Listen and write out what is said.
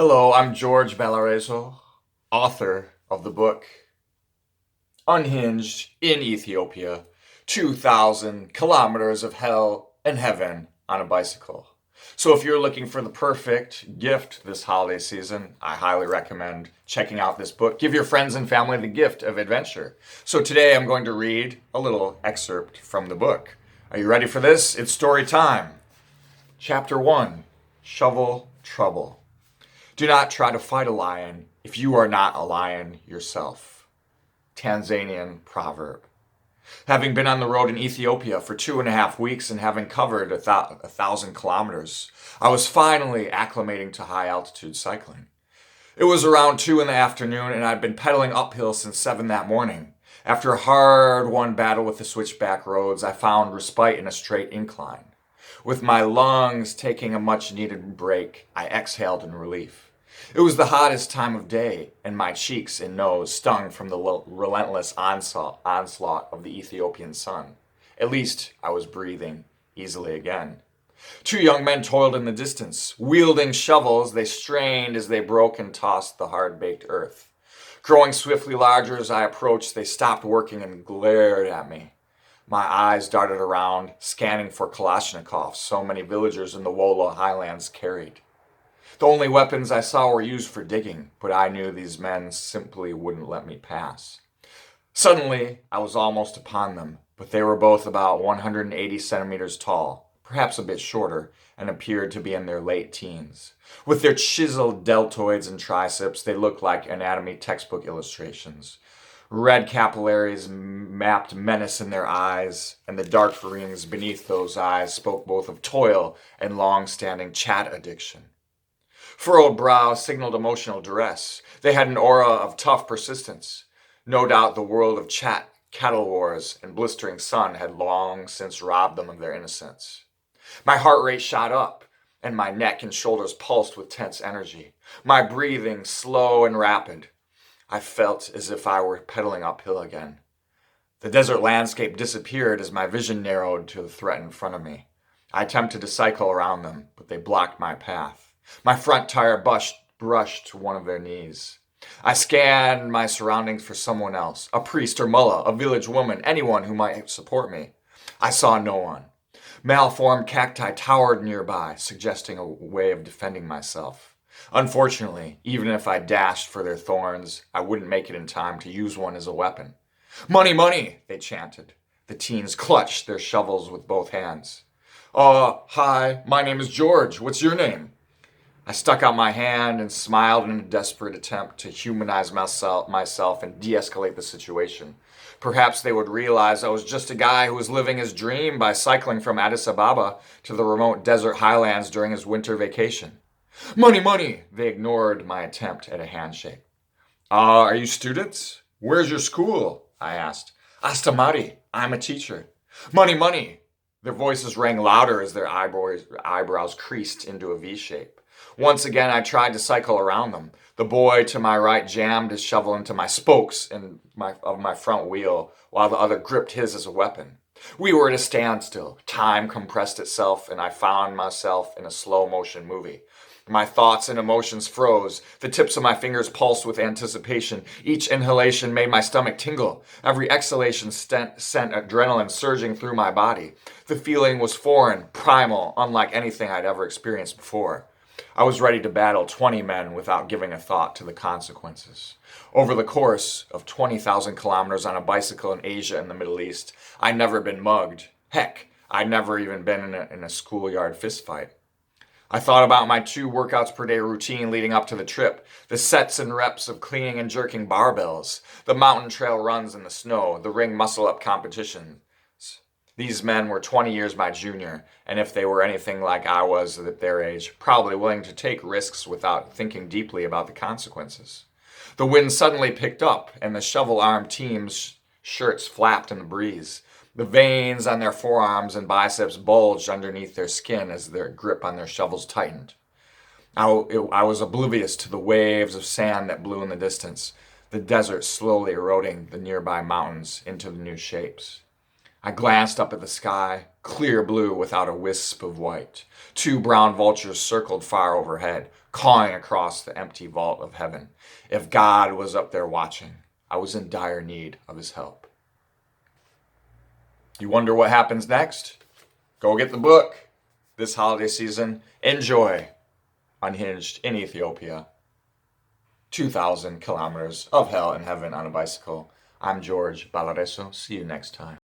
Hello, I'm George Valarezo, author of the book Unhinged in Ethiopia, 2,000 kilometers of hell and heaven on a bicycle. So if you're looking for the perfect gift this holiday season, I highly recommend checking out this book. Give your friends and family the gift of adventure. So today I'm going to read a little excerpt from the book. Are you ready for this? It's story time. Chapter 1, Shovel Trouble. Do not try to fight a lion if you are not a lion yourself. Tanzanian proverb. Having been on the road in Ethiopia for 2.5 weeks and having covered 1,000 kilometers, I was finally acclimating to high altitude cycling. It was around 2 in the afternoon and I'd been pedaling uphill since 7 that morning. After a hard-won battle with the switchback roads, I found respite in a straight incline. With my lungs taking a much-needed break, I exhaled in relief. It was the hottest time of day, and my cheeks and nose stung from the relentless onslaught of the Ethiopian sun. At least I was breathing easily again. 2 young men toiled in the distance. Wielding shovels, they strained as they broke and tossed the hard-baked earth. Growing swiftly larger as I approached, they stopped working and glared at me. My eyes darted around, scanning for Kalashnikovs so many villagers in the Wola highlands carried. The only weapons I saw were used for digging, but I knew these men simply wouldn't let me pass. Suddenly, I was almost upon them, but they were both about 180 centimeters tall, perhaps a bit shorter, and appeared to be in their late teens. With their chiseled deltoids and triceps, they looked like anatomy textbook illustrations. Red capillaries mapped menace in their eyes, and the dark rings beneath those eyes spoke both of toil and long-standing chat addiction. Furrowed brows signaled emotional duress. They had an aura of tough persistence. No doubt the world of chat, cattle wars, and blistering sun had long since robbed them of their innocence. My heart rate shot up, and my neck and shoulders pulsed with tense energy. My breathing slow and rapid. I felt as if I were pedaling uphill again. The desert landscape disappeared as my vision narrowed to the threat in front of me. I attempted to cycle around them, but they blocked my path. My front tire brushed one of their knees. I scanned my surroundings for someone else, a priest or mullah, a village woman, anyone who might support me. I saw no one. Malformed cacti towered nearby, suggesting a way of defending myself. Unfortunately, even if I dashed for their thorns, I wouldn't make it in time to use one as a weapon. "Money, money!" they chanted. The teens clutched their shovels with both hands. Hi, my name is George. What's your name?" I stuck out my hand and smiled in a desperate attempt to humanize myself and de-escalate the situation. Perhaps they would realize I was just a guy who was living his dream by cycling from Addis Ababa to the remote desert highlands during his winter vacation. "Money, money!" They ignored my attempt at a handshake. Are you students? Where's your school?" I asked. "Astamari, I'm a teacher." "Money, money!" Their voices rang louder as their eyebrows creased into a V shape. Once again, I tried to cycle around them. The boy to my right jammed his shovel into my spokes of my front wheel, while the other gripped his as a weapon. We were at a standstill. Time compressed itself, and I found myself in a slow-motion movie. My thoughts and emotions froze. The tips of my fingers pulsed with anticipation. Each inhalation made my stomach tingle. Every exhalation sent adrenaline surging through my body. The feeling was foreign, primal, unlike anything I'd ever experienced before. I was ready to battle 20 men without giving a thought to the consequences. Over the course of 20,000 kilometers on a bicycle in Asia and the Middle East, I'd never been mugged. Heck, I'd never even been in a schoolyard fistfight. I thought about my 2 workouts per day routine leading up to the trip, the sets and reps of cleaning and jerking barbells, the mountain trail runs in the snow, the ring muscle-up competitions. These men were 20 years my junior, and if they were anything like I was at their age, probably willing to take risks without thinking deeply about the consequences. The wind suddenly picked up, and the shovel-armed team's shirts flapped in the breeze. The veins on their forearms and biceps bulged underneath their skin as their grip on their shovels tightened. I was oblivious to the waves of sand that blew in the distance, the desert slowly eroding the nearby mountains into the new shapes. I glanced up at the sky, clear blue without a wisp of white. 2 brown vultures circled far overhead, cawing across the empty vault of heaven. If God was up there watching, I was in dire need of his help. You wonder what happens next? Go get the book. This holiday season, enjoy Unhinged in Ethiopia. 2,000 kilometers of hell and heaven on a bicycle. I'm George Balareso. See you next time.